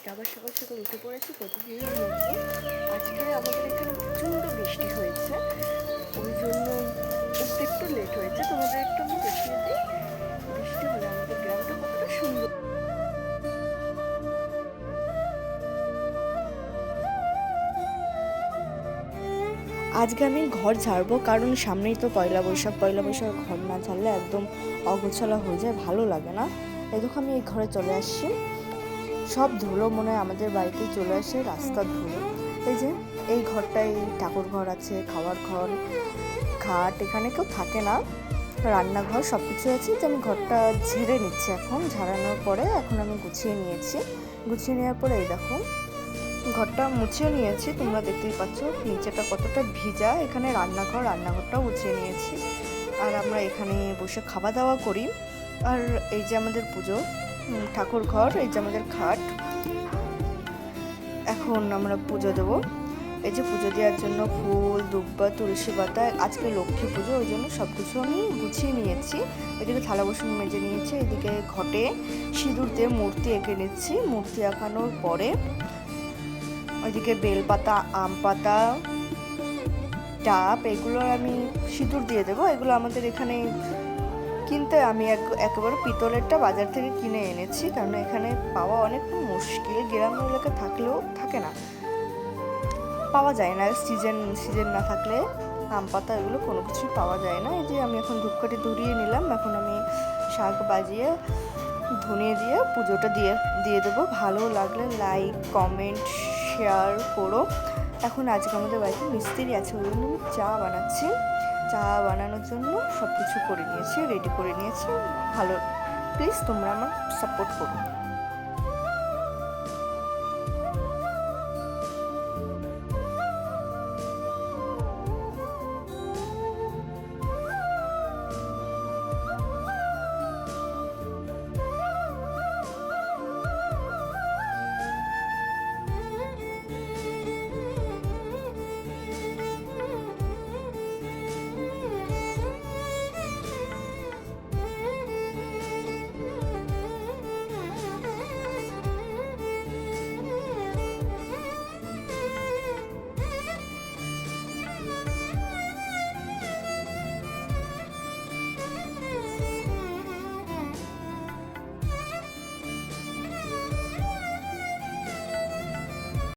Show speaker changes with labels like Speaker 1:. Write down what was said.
Speaker 1: আজকে আবার সকাল সকাল উঠে পড়েছি প্রতিদিনের মতো। আজকে আমাদের এখানে প্রচণ্ড বৃষ্টি হয়েছে, ওই জন্য উঠতে একটু লেট হয়েছে। তোমাদের একটু আমি দেখিয়ে দিই বৃষ্টি হলে আমাদের গ্রামটা কতটা সুন্দর। আজকে আমি ঘর ঝাড়বো, কারণ সামনেই তো পয়লা বৈশাখ। পয়লা বৈশাখ ঘর না ঝাড়লে একদম অগোছালো হয়ে যায়, ভালো লাগে না। এই দেখো আমি এই ঘরে চলে আসছি, সব ধুলো মনে হয় আমাদের বাড়িতেই চলে আসে, রাস্তার ধুলো। এই যে এই ঘরটাই ঠাকুর ঘর আছে, খাওয়ার ঘর, খাট, এখানে কেউ থাকে না, রান্নাঘর সব কিছু আছে। তো আমি ঘরটা ঝেড়ে নিচ্ছি এখন। ঝাড়ানোর পরে এখন আমি গুছিয়ে নিয়েছি। গুছিয়ে নেওয়ার পরে এই দেখো ঘরটা মুছেও নিয়েছি, তোমরা দেখতেই পাচ্ছ নিচেটা কতটা ভিজা। এখানে রান্নাঘরটাও গুছিয়ে নিয়েছি। আর আমরা এখানে বসে খাওয়া দাওয়া করি। আর এই যে আমাদের পুজো ঠাকুর ঘর, এই যে আমাদের খাট। এখন আমরা পুজো দেবো। এই যে পুজো দেওয়ার জন্য ফুল, দুব্বা, তুলসী পাতা, আজকে লক্ষ্মী পুজো, ওই জন্য সব কিছু আমি গুছিয়ে নিয়েছি। ওইদিকে থালা বাসন মেজে নিয়েছি, এদিকে ঘটে সিঁদুর দিয়ে মূর্তি এঁকে নিচ্ছি। মূর্তি আঁকানোর পরে ওইদিকে বেলপাতা, আম পাতা, ডাব, এগুলো আমি সিঁদুর দিয়ে দেবো। এগুলো আমাদের এখানে কিনতে আমি একেবারে পিতলেরটা বাজার থেকে কিনে এনেছি, কারণ এখানে পাওয়া অনেক মুশকিল। গ্রাম এলাকা থাকলেও থাকে না, পাওয়া যায় না। সিজন না থাকলে আম পাতা এগুলো কোনো কিছুই পাওয়া যায় না। এই যে আমি এখন ধূপকাঠি ধরিয়ে নিলাম। এখন আমি শাক বাজিয়ে ধনিয়ে দিয়ে পুজোটা দিয়ে দেবো। ভালো লাগলে লাইক, কমেন্ট, শেয়ার করো। এখন আজকে আমাদের বাড়িতে মিস্ত্রি আছে, ওই জন্য আমি চা বানাচ্ছি। চা বানানোর জন্য সব কিছু করে নিয়েছি, রেডি করে নিয়েছি। ভালো, প্লিজ তোমরা আমার সাপোর্ট করো।